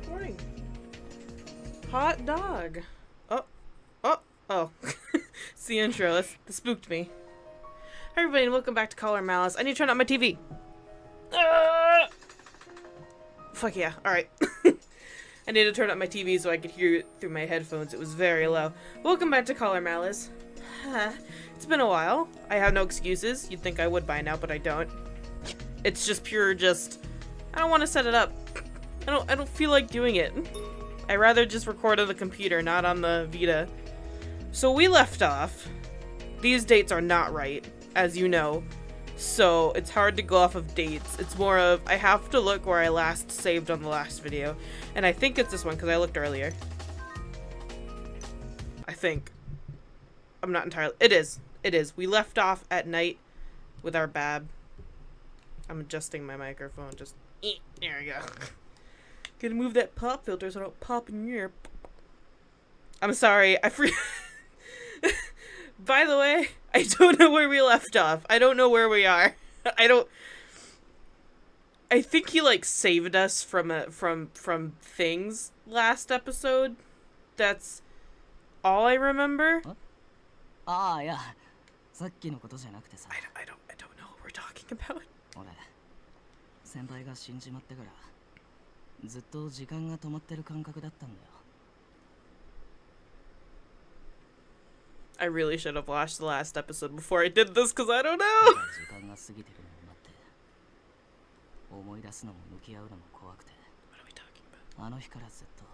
Morning. Hot dog. Oh. It's the intro. That spooked me. Hi everybody and welcome back to Color Malice. I need to turn on my TV. Fuck yeah. Alright. I need to turn up my TV so I could hear it through my headphones. It was very low. Welcome back to Color Malice. It's been a while. I have no excuses. You'd think I would by now, but I don't. It's just pure I don't want to set it up. I don't feel like doing it. I'd rather just record on the computer, not on the Vita. So we left off. These dates are not right, as you know. So it's hard to go off of dates. It's more of, I have to look where I last saved on the last video. And I think it's this one, because I looked earlier. I think. I'm not entirely, it is. It is. We left off at night with our bab. I'm adjusting my microphone, there we go. Gonna move that pop filter so I don't pop in your ear. I'm sorry, By the way, I don't know where we left off. I don't know where we are. I think he like saved us from things last episode. That's all I remember. Ah, yeah. さっきのことじゃなくてさ。I don't know what we're talking about. 俺、先輩が死んじまってからずっと時間が止まってる感覚だったんだよ。I really should have watched the last episode before I did this because I don't know. 時間が過ぎてるのを待って思い出すのも向き合うのも怖くて。What are we talking about? あの日からずっと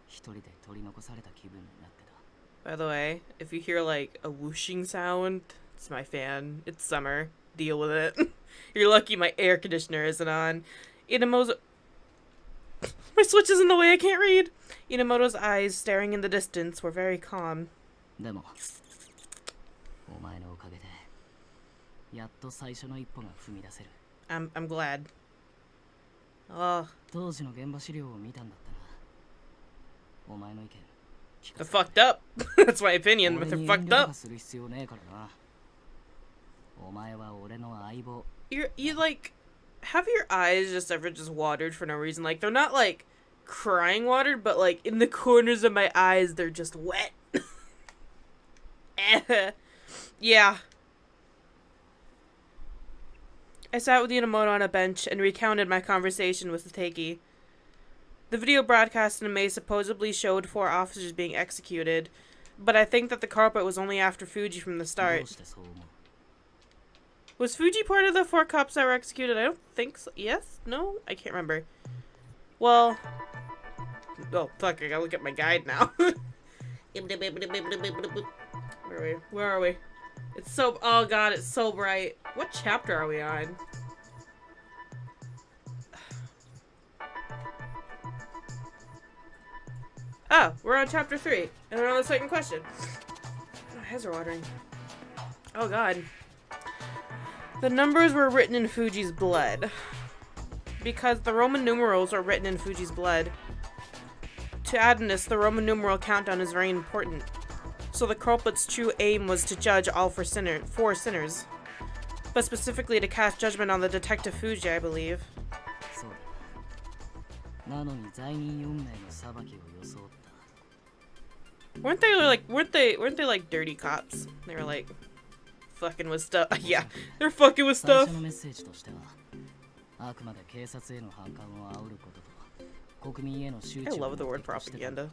一人で取り残された気分になってた。By the way, if you hear like a whooshing sound, it's my fan. It's summer. Deal with it. You're lucky my air conditioner isn't on. Enomoto. My switch is in the way, I can't read. Enomoto's eyes, staring in the distance, were very calm. でも、お前のおかげでやっと最初の一歩が踏み出せる。I'm glad. Oh. 当時の現場資料を見たんだったな。お前の意見。They're fucked up. That's my opinion, but they're fucked up. You like have your eyes just ever just watered for no reason? Like they're not like crying watered, but like in the corners of my eyes they're just wet. Yeah. I sat with Enomoto on a bench and recounted my conversation with Sateki. The video broadcast in May supposedly showed 4 officers being executed, but I think that the culprit was only after Fuji from the start. Was Fuji part of the 4 cops that were executed? I don't think so. Yes? No? I can't remember. Well... Oh, fuck, I gotta look at my guide now. Where are we? It's so... Oh god, it's so bright. What chapter are we on? Oh, we're on chapter 3, and we're on the second question. My eyes are watering. Oh god. The numbers were written in Fuji's blood. Because the Roman numerals are written in Fuji's blood. To Adonis, the Roman numeral countdown is very important. So the culprit's true aim was to judge all 4 sinners. But specifically to cast judgment on the detective Fuji, I believe. Weren't they like dirty cops? They were like fucking with stuff. Yeah, they're fucking with stuff. I love the word propaganda.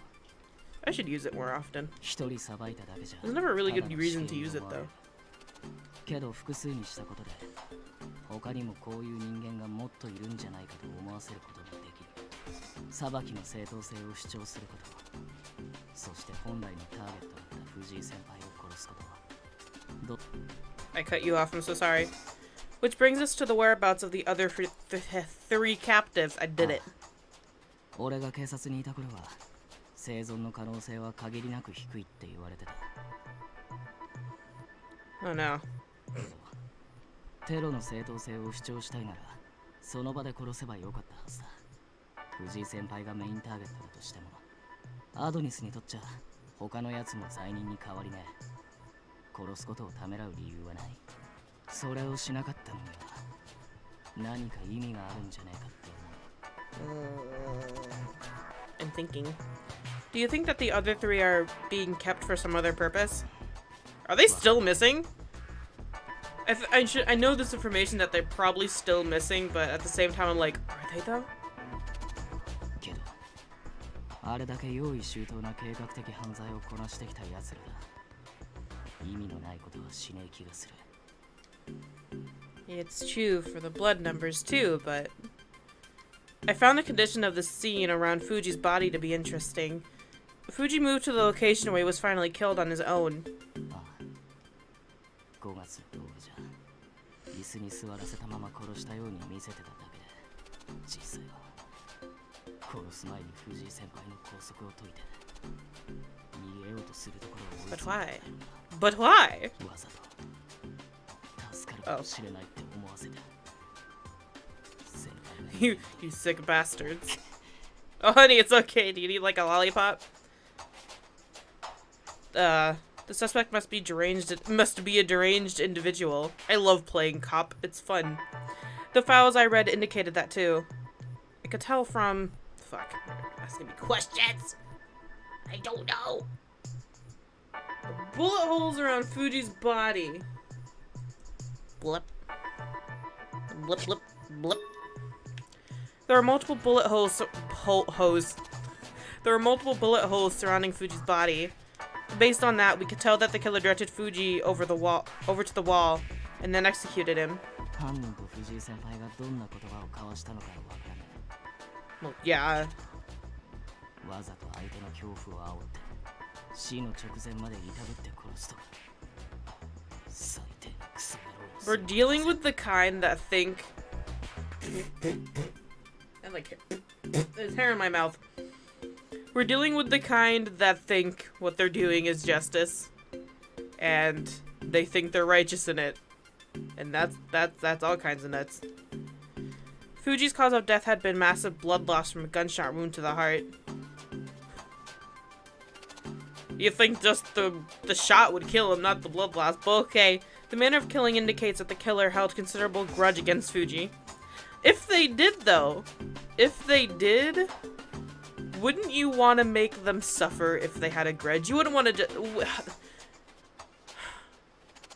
I should use it more often. There's never a really good reason to use it though. I cut you off, I'm so sorry. Which brings us to the whereabouts of the other 3 captives. I did it. Oh no. テロの正当性を主張したいならその場で殺せばよかったはずだ。藤井先輩がメインターゲットだとしてもアドニスにとっちゃ他のやつも罪人に変わりねえ。殺すことをためらう理由はない。それをしなかったのには何か意味があるんじゃねえかって思う。thinking. Do you think that the other three are being kept for some other purpose? Are they still missing? I know this information that they're probably still missing, but at the same time I'm like, are they though? けどあれだけ用意周到な計画的犯罪をこなしてきた奴らだ。意味のないことはしねえ気がする。 It's true for the blood numbers too, but I found the condition of the scene around Fuji's body to be interesting. Fuji moved to the location where he was finally killed on his own. ああ5月の動画じゃ椅子に座らせたまま殺したように見せてただけで実際は殺す前に藤井先輩の拘束を解いて逃げようとするところを追い But 詰め why? た But why? わざと助かるかもしれないって思わせて先輩が You sick bastards. Oh honey, it's okay. Do you need like a lollipop? The suspect must be a deranged individual. I love playing cop. It's fun. The files I read indicated that too. I could tell from... Fuck. Asking me questions! I don't know! The bullet holes around Fuji's body. Blip. Blip, blip, blip. There are multiple bullet holes... There are multiple bullet holes surrounding Fuji's body. Based on that, we could tell that the killer directed Fuji over to the wall, and then executed him. Well, yeah. We're dealing with the kind that think... And like, there's hair in my mouth. We're dealing with the kind that think what they're doing is justice, and they think they're righteous in it, and that's all kinds of nuts. Fuji's cause of death had been massive blood loss from a gunshot wound to the heart. You think just the shot would kill him, not the blood loss, but okay. The manner of killing indicates that the killer held considerable grudge against Fuji. If they did, though, wouldn't you want to make them suffer if they had a grudge? You wouldn't want to just...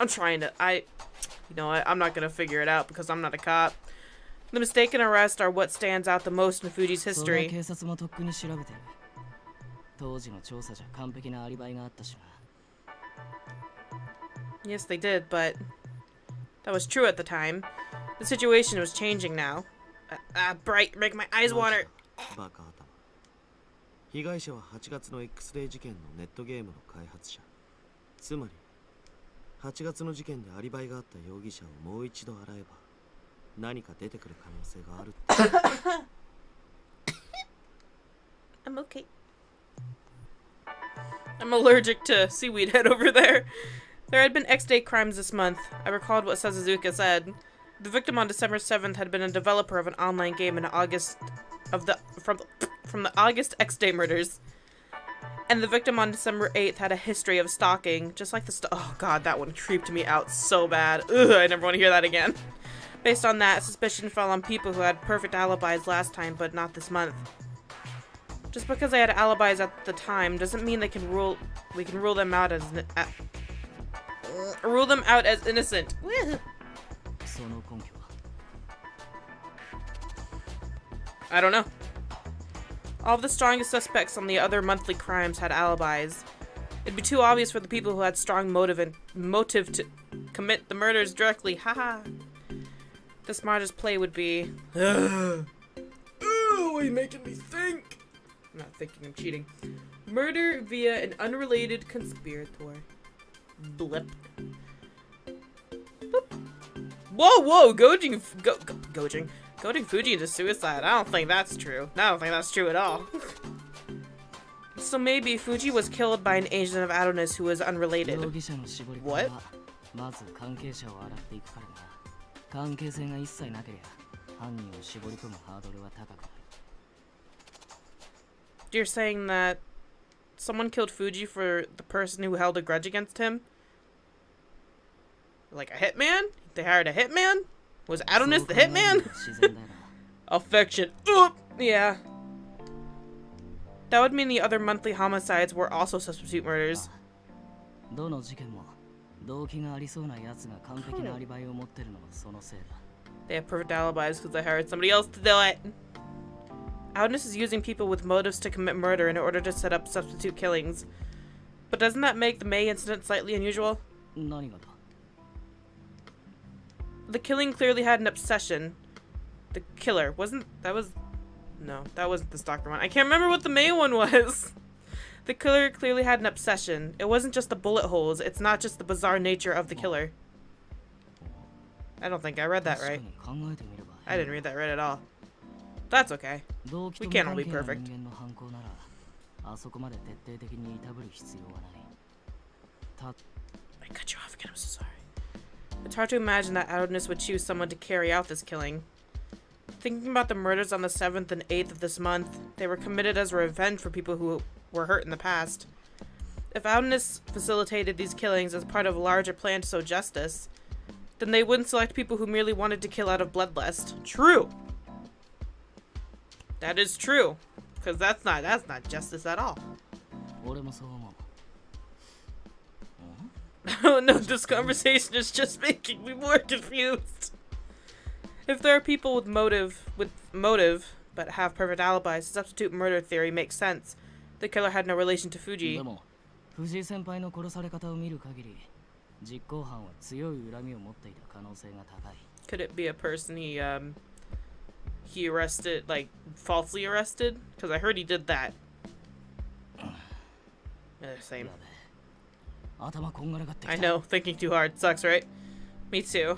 I'm trying to... You know what? I'm not going to figure it out because I'm not a cop. The mistaken arrests are what stands out the most in Fuji's history. Yes, they did, but... That was true at the time. The situation was changing now. Bright, make my eyes water. 被害者は8月の X デー事件のネットゲームの開発者。つまり8月の事件でアリバイがあった容疑者をもう一度洗えば何か出てくる可能性があるって。I'm okay. I'm allergic to seaweed head over there. There had been X-Day crimes this month. I recalled what Sazuzuka said. The victim on December 7th had been a developer of an online game in August of the from the August X-Day murders. And the victim on December 8th had a history of stalking, just like the oh god, that one creeped me out so bad. Ugh, I never want to hear that again. Based on that, suspicion fell on people who had perfect alibis last time, but not this month. Just because they had alibis at the time doesn't mean we can rule them out as innocent. I don't know. All of the strongest suspects on the other monthly crimes had alibis. It'd be too obvious for the people who had strong motive to commit the murders directly. Haha. The smartest play would be... Why are you making me think? I'm not thinking, I'm cheating. Murder via an unrelated conspirator. Blip. Boop. Whoa! Goading Fuji into suicide. I don't think that's true. I don't think that's true at all. So maybe Fuji was killed by an agent of Adonis who was unrelated. What? You're saying that someone killed Fuji for the person who held a grudge against him? Like a hitman? They hired a hitman? Was Adonis the hitman? Affection. Oop! Yeah. That would mean the other monthly homicides were also substitute murders. どの事件も動機がありそうな奴が完璧なアリバイを持ってるのはそのせいだ。They have perfect alibis because they hired somebody else to do it. Outness is using people with motives to commit murder in order to set up substitute killings. But doesn't that make the May incident slightly unusual? 何がだ? The killing clearly had an obsession. The killer wasn't that wasn't the stalker one. I can't remember what the May one was. The killer clearly had an obsession. It wasn't just the bullet holes. It's not just the bizarre nature of the killer. I don't think I read that right. I didn't read that right at all. That's okay. We can't all be perfect. I cut you off again, I'm so sorry. It's hard to imagine that Outness would choose someone to carry out this killing. Thinking about the murders on the 7th and 8th of this month, they were committed as revenge for people who were hurt in the past. If Outness facilitated these killings as part of a larger plan to sow justice, then they wouldn't select people who merely wanted to kill out of bloodlust. True! That is true. Because that's not justice at all. Oh no, this conversation is just making me more confused. If there are people with motive, but have perfect alibis, the substitute murder theory makes sense. The killer had no relation to Fuji. Could it be a person he arrested, like, falsely arrested? Because I heard he did that. Same. I know, thinking too hard sucks, right? Me too.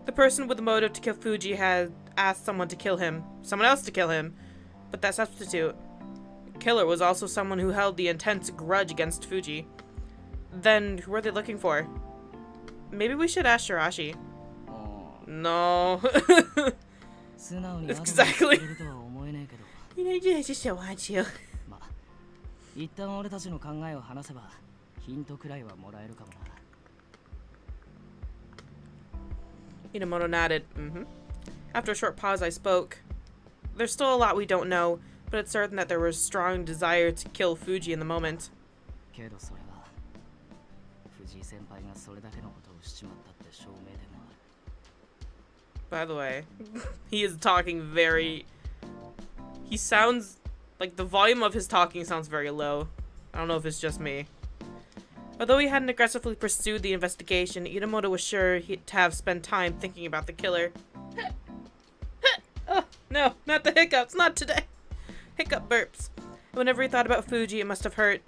The person with the motive to kill Fuji had asked someone else to kill him, but that substitute killer was also someone who held the intense grudge against Fuji. Then, who are they looking for? Maybe we should ask Shirashi. No. Exactly. You know, I just don't want you. Enomoto nodded. After a short pause, I spoke. There's still a lot we don't know, but it's certain that there was strong desire to kill Fuji in the moment. By the way, he is talking very... He sounds... Like, the volume of his talking sounds very low. I don't know if it's just me. Although he hadn't aggressively pursued the investigation, Enomoto was sure he'd have spent time thinking about the killer. Oh, no, not the hiccups, not today. Hiccup burps. Whenever he thought about Fuji, it must have hurt.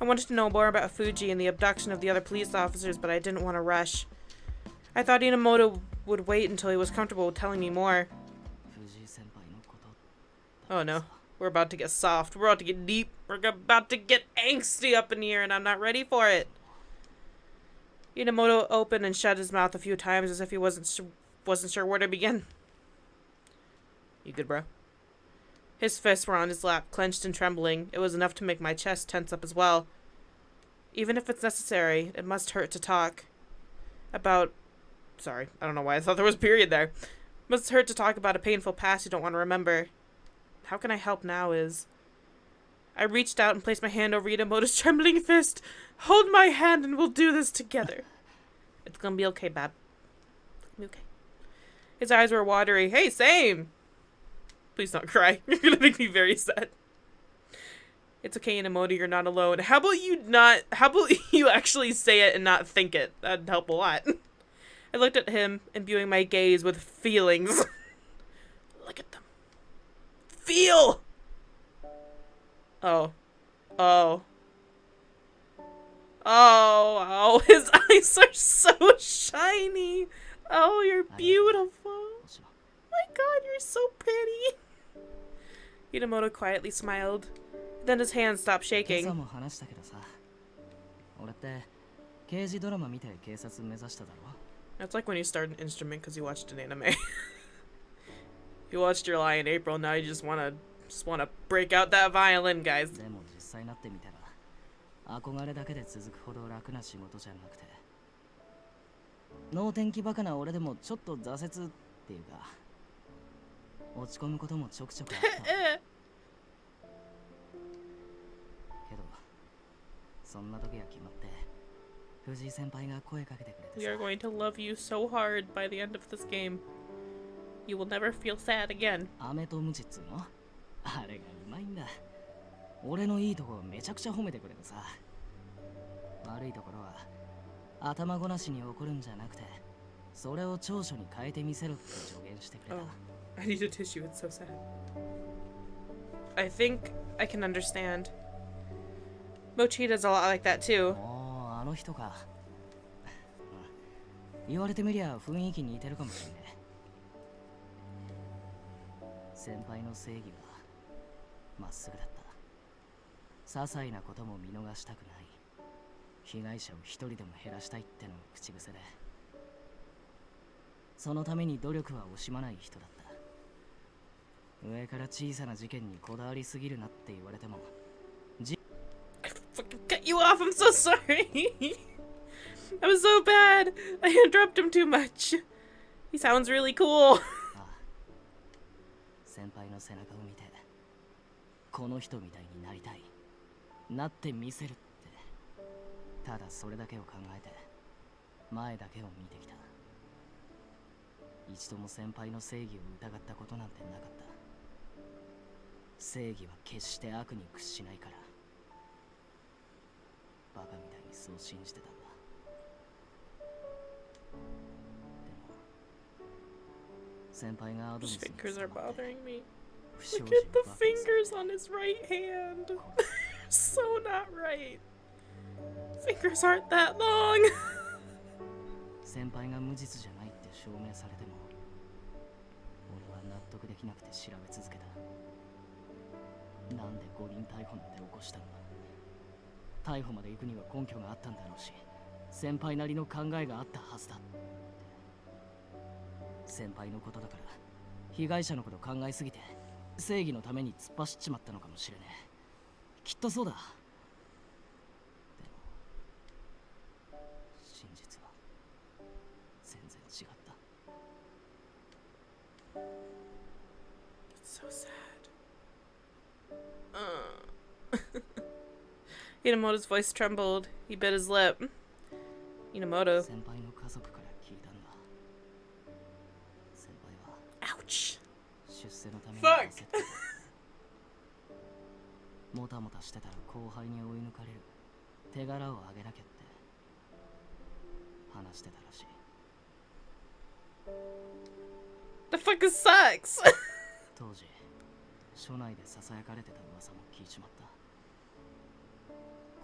I wanted to know more about Fuji and the abduction of the other police officers, but I didn't want to rush. I thought Enomoto would wait until he was comfortable with telling me more. Oh no. We're about to get soft. We're about to get deep. We're about to get angsty up in here, and I'm not ready for it. Enomoto opened and shut his mouth a few times as if he wasn't sure where to begin. You good, bro? His fists were on his lap, clenched and trembling. It was enough to make my chest tense up as well. Even if it's necessary, it must hurt to talk about... Sorry, I don't know why I thought there was a period there. Must hurt to talk about a painful past you don't want to remember. How can I help now is... I reached out and placed my hand over Enomoto's trembling fist. Hold my hand and we'll do this together. It's gonna be okay, Bab. It's gonna be okay. His eyes were watery. Hey, same! Please don't cry. You're gonna make me very sad. It's okay, Enomoto, you're not alone. How about you actually say it and not think it? That'd help a lot. I looked at him, imbuing my gaze with feelings. Look at them. Feel! Oh. Oh. Oh, his eyes are so shiny. Oh, you're beautiful. My God, you're so pretty. Enomoto quietly smiled. Then his hand stopped shaking. That's like when you start an instrument because you watched an anime. You watched your Lie in April, now you just wanna break out that violin, guys. そんな時が決まって藤井先輩が声かけてくれて We さ are going to love you so hard by the end of this game. You will never feel sad again. 飴とムチっつうのあれがうまいんだ。俺のいいとこめちゃくちゃ褒めてくれてさ。悪いところは頭ごなしに怒るんじゃなくてそれを長所に変えてみせろって助言してくれた。 Oh, I need a tissue. It's so sad. I think I can understand. Mochita's a lot like that too. おー、あの人か。言われてみりゃ雰囲気似てるかもしれねえ。先輩の正義はまっすぐだった。些細なことも見逃したくない。被害者を一人でも減らしたいってのが口癖で、そのために努力は惜しまない人だった。上から小さな事件にこだわりすぎるなって言われても、I fucking cut you off. I'm so sorry. I was so bad. I interrupt him too much. He sounds really cool. ああ、先輩の背中を見てこの人みたいになりたい、なってみせるって、ただそれだけを考えて前だけを見てきた。一度も先輩の正義を疑ったことなんてなかった。正義は決して悪に屈しないから。バカみたいにそう信じてたんだ。でも先輩がアドニ His スに fingers are 捕まって bothering me. 不祥 Look 事 at the を暴露する fingers on his right hand. So not right. Fingers aren't that long. 先輩が無実じゃないって証明されても俺は納得できなくて調べ続けた。なんで誤認逮捕なんて起こしたのだ。逮捕まで行くには根拠があったんだろうし、先輩なりの考えがあったはずだ。先輩のことだから被害者のこと考えすぎて正義のために突っ走っちまったのかもしれねえ。きっとそうだ。でも真実は全然違った。 It's so sad. Enomoto's voice trembled. He bit his lip. Enomoto. 先輩の家族から聞いたんだ。先輩は Ouch. 出世のために Fuck. 焦ってた。もたもたしてたら後輩に追い抜かれる。手柄をあげなきゃって話してたらしい。 The fuck sucks. 当時署内でささやかれてた噂も聞いちまった。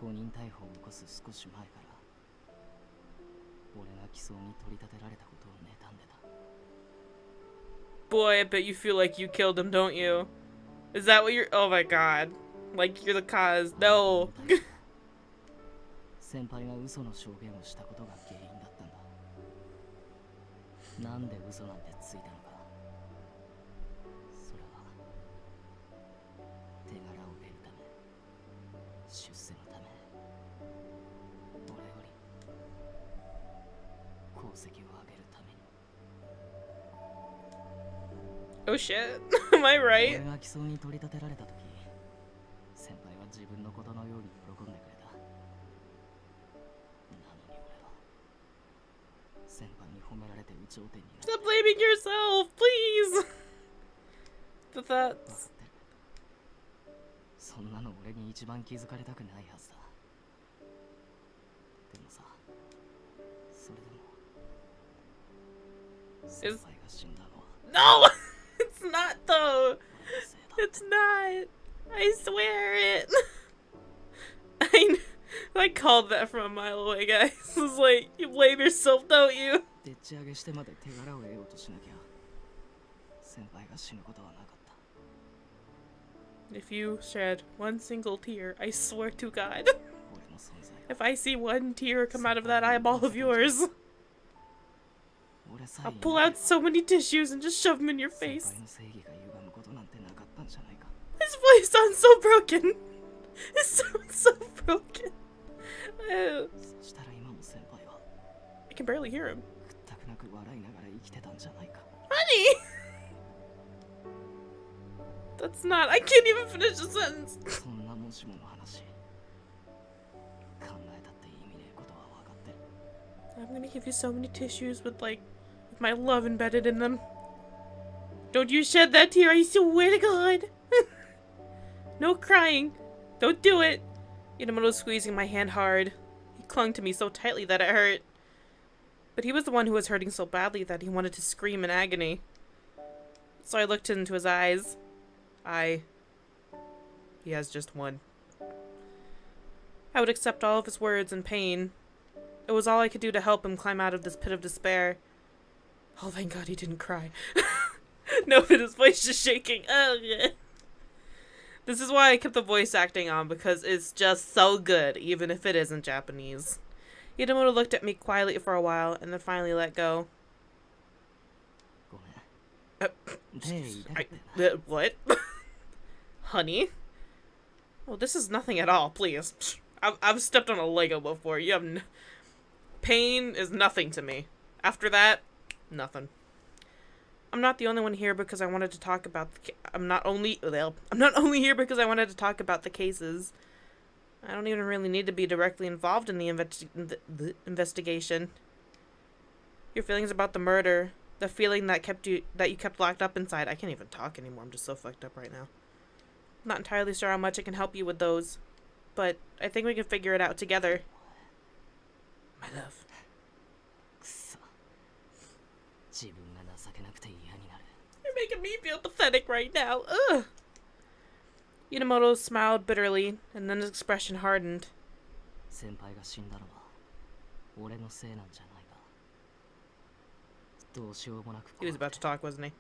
誤認逮捕を起こす少し前から俺が起訴に取り立てられたことを妬んでた。 Boy, I bet you feel like you killed him, don't you? Is that what you're... Oh my god. Like you're the cause. No. 先輩が嘘の証言をしたことが原因だったんだ。なんで嘘なんてついたのか。それは手柄を得るため、出世のため、俺より功績を上げるために。 Oh shit. Am I 俺 right? が起訴に取り立てられた時、先輩は自分のことのように喜んでくれた。なのに俺は先輩に褒められて有頂天になった。 Stop blaming yourself, please. But わか that's... ってる。そんなの俺に一番気づかれたくないはずだ。でもさ、それでも先輩が死んだのは No! It's not though. 俺のせいだ。 It's not. I swear it. I called that from a mile away, guys. It's like, you blame yourself, don't you? でっち上げしてまで手柄を得ようとしなきゃ先輩が死ぬことはなかった。 If you shed one single tear, I swear to God, 俺の存在が if I see one tear come out of that eyeball of yours, 俺さえ I'll pull out so many tissues and just shove them in your 先 face. 輩の正義が歪むことなんてなかったんじゃないか。 His voice sounds so broken. It sounds so broken.そしたら今も先輩は I can barely hear him. くったくなく笑いながら生きてたんじゃないか。 Honey! That's not. I can't even finish the sentence. そんなもしもの話考 I'm gonna give you so many tissues with my love embedded in them. Don't you shed that tear, I swear to God. No crying. Don't do it. Enomoto was squeezing my hand hard. He clung to me so tightly that it hurt. But he was the one who was hurting so badly that he wanted to scream in agony. So I looked into his eyes. He has just one. I would accept all of his words and pain. It was all I could do to help him climb out of this pit of despair. Oh, thank God he didn't cry. No, but his voice just shaking. Oh, yeah. This is why I kept the voice acting on, because it's just so good, even if it isn't Japanese. Enomoto looked at me quietly for a while, and then finally let go. What? Honey? Well, this is nothing at all, please. I've stepped on a Lego before. You have pain is nothing to me. After that, nothing. I'm not the only one here because I wanted to talk about I'm not only here because I wanted to talk about the cases. I don't even really need to be directly involved in the investigation. Your feelings about the murder, the feeling that you kept locked up inside. I can't even talk anymore. I'm just so fucked up right now. I'm not entirely sure how much I can help you with those, but I think we can figure it out together. My love. You're making me feel pathetic right now. Ugh. Enomoto smiled bitterly, and then his expression hardened. He was about to talk, wasn't he?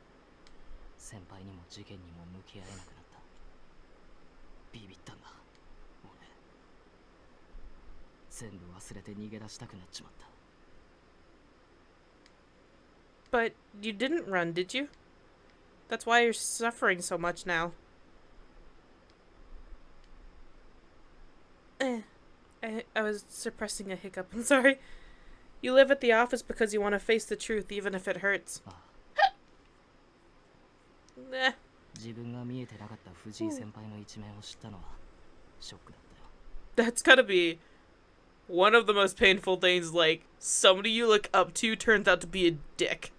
But you didn't run, did you? That's why you're suffering so much now. I was suppressing a hiccup. I'm sorry. You live at the office because you want to face the truth, even if it hurts. Nah. That's gotta be one of the most painful things, like, somebody you look up to turns out to be a dick.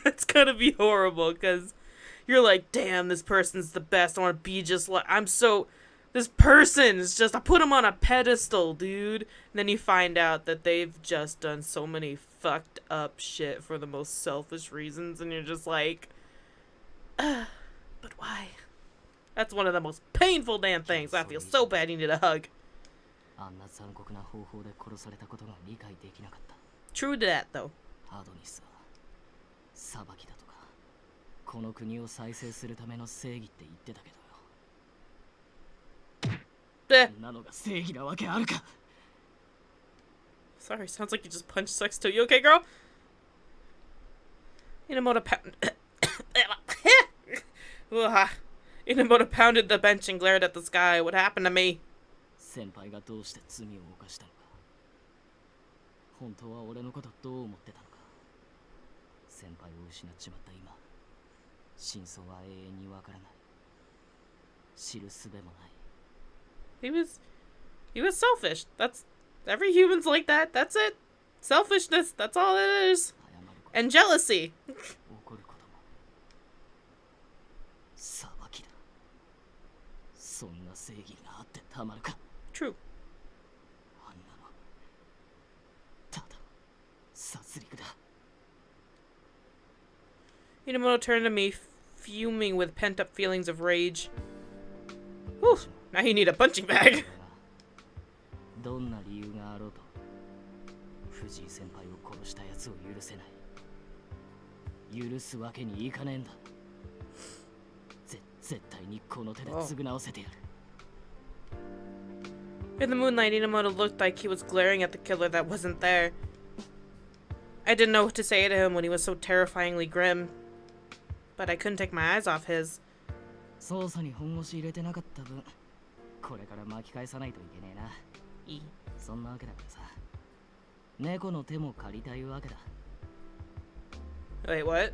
That's gotta be horrible, because you're like, damn, this person's the best, I want to be just like, this person is just, I put him on a pedestal, dude. And then you find out that they've just done so many fucked up shit for the most selfish reasons, and you're just like, but why? That's one of the most painful damn things. I feel so bad you need a hug. True to that, though. Sorry, sounds like you just punched sex too. You okay, girl? Enomoto pounded the bench and glared at the sky. What happened to me? He was selfish. That's every human's like that. That's it. Selfishness. That's all it is. And jealousy. True. Enomoto turned to me, fuming with pent-up feelings of rage. Whew, now you need a punching bag. In the moonlight, Enomoto looked like he was glaring at the killer that wasn't there. I didn't know what to say to him when he was so terrifyingly grim, but I couldn't take my eyes off his. Wait, what?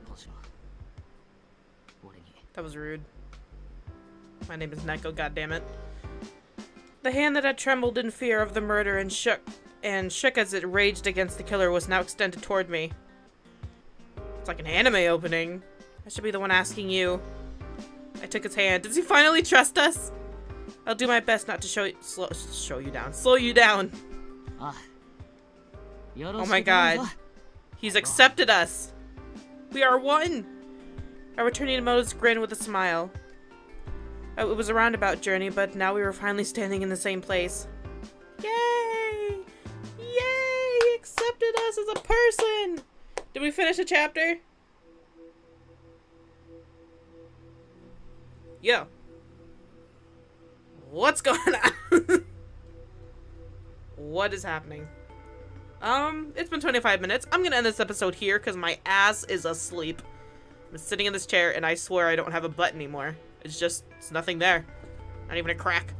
That was rude. My name is Neko, goddammit. The hand that had trembled in fear of the murder and shook and shook as it raged against the killer was now extended toward me. It's like an anime opening. I should be the one asking you. I took his hand. Does he finally trust us? I'll do my best not to slow you down. Ah. Oh my god. He's accepted us. We are one. I returned Enomoto's grin with a smile. It was a roundabout journey, but now we were finally standing in the same place. Yay! Yay! He accepted us as a person! Did we finish a chapter? Yo. What's going on? What is happening? It's been 25 minutes. I'm gonna end this episode here because my ass is asleep. I'm sitting in this chair and I swear I don't have a butt anymore. It's nothing there. Not even a crack.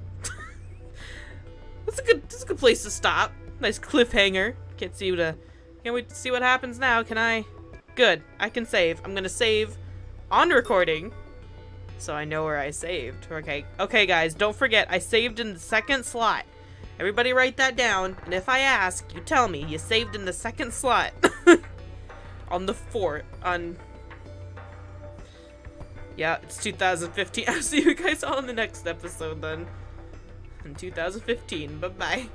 That's a good place to stop. Nice cliffhanger. Can't wait to see what happens now, can I? Good. I can save. I'm gonna save on recording. So I know where I saved. Okay guys, don't forget, I saved in the second slot. Everybody write that down, and if I ask, you tell me you saved in the second slot. On the fort, yeah, it's 2015. I'll see you guys all in the next episode then. In 2015, bye-bye.